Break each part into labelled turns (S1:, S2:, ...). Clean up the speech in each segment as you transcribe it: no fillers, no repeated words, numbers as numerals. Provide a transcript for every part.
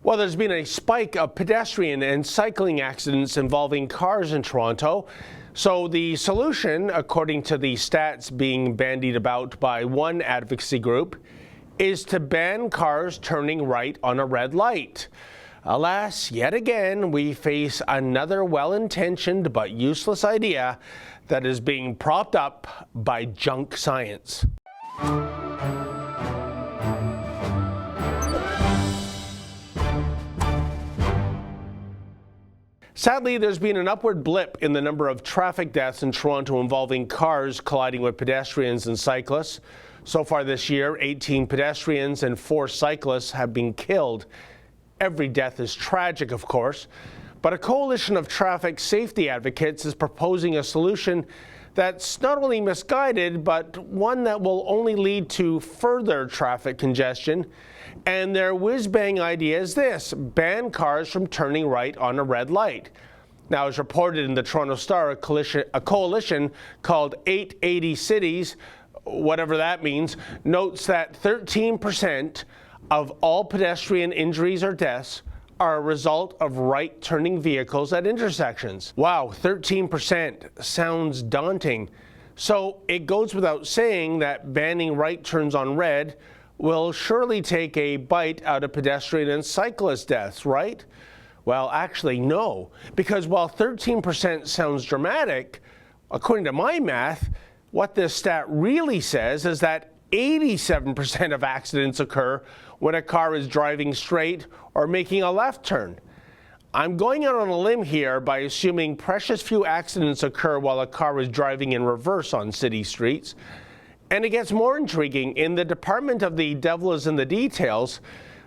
S1: Well, there's been a spike of pedestrian and cycling accidents involving cars in Toronto. So the solution, according to the stats being bandied about by one advocacy group, is to ban cars turning right on a red light. Alas, yet again, we face another well-intentioned but useless idea that is being propped up by junk science. Sadly, there's been an upward blip in the number of traffic deaths in Toronto involving cars colliding with pedestrians and cyclists. So far this year, 18 pedestrians and 4 cyclists have been killed. Every death is tragic, of course, but a coalition of traffic safety advocates is proposing a solution that's not only misguided, but one that will only lead to further traffic congestion. And their whiz-bang idea is this: ban cars from turning right on a red light. Now, as reported in the Toronto Star, a coalition called 880 Cities, whatever that means, notes that 13% of all pedestrian injuries or deaths are a result of right-turning vehicles at intersections. Wow, 13% sounds daunting. So it goes without saying that banning right turns on red will surely take a bite out of pedestrian and cyclist deaths, right? Well, actually, no, because while 13% sounds dramatic, according to my math, what this stat really says is that 87% of accidents occur when a car is driving straight or making a left turn. I'm going out on a limb here by assuming precious few accidents occur while a car is driving in reverse on city streets. And it gets more intriguing. In the department of the devil is in the details,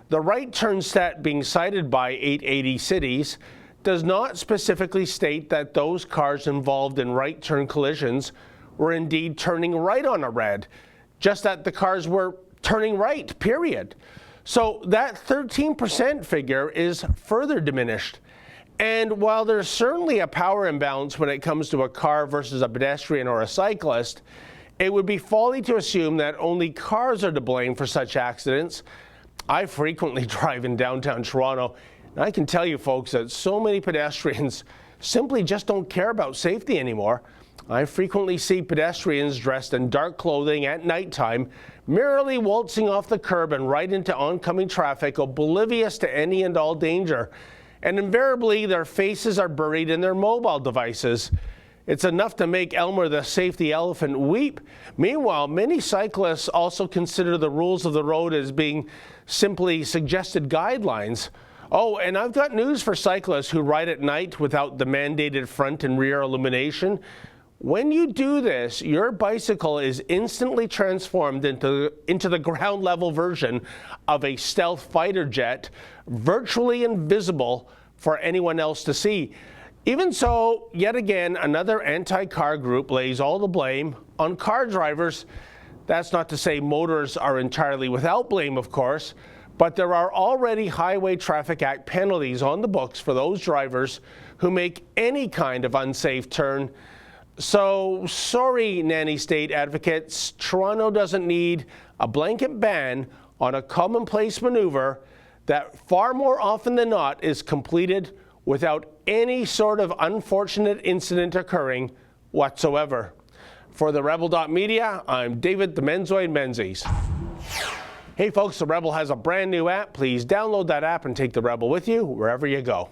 S1: the right turn stat being cited by 880 Cities does not specifically state that those cars involved in right turn collisions were indeed turning right on a red, just that the cars were turning right, period. So that 13% figure is further diminished. And while there's certainly a power imbalance when it comes to a car versus a pedestrian or a cyclist, it would be folly to assume that only cars are to blame for such accidents. I frequently drive in downtown Toronto, and I can tell you folks that so many pedestrians simply just don't care about safety anymore. I frequently see pedestrians dressed in dark clothing at nighttime, merrily waltzing off the curb and right into oncoming traffic, oblivious to any and all danger. And invariably, their faces are buried in their mobile devices. It's enough to make Elmer the safety elephant weep. Meanwhile, many cyclists also consider the rules of the road as being simply suggested guidelines. Oh, and I've got news for cyclists who ride at night without the mandated front and rear illumination. When you do this, your bicycle is instantly transformed into the ground level version of a stealth fighter jet, virtually invisible for anyone else to see. Even so, yet again, another anti-car group lays all the blame on car drivers. That's not to say motorists are entirely without blame, of course, but there are already Highway Traffic Act penalties on the books for those drivers who make any kind of unsafe turn. So, sorry, nanny state advocates, Toronto doesn't need a blanket ban on a commonplace maneuver that far more often than not is completed without any sort of unfortunate incident occurring whatsoever. For the Rebel.media, I'm David the Menzoid Menzies. Hey folks, the Rebel has a brand new app. Please download that app and take the Rebel with you wherever you go.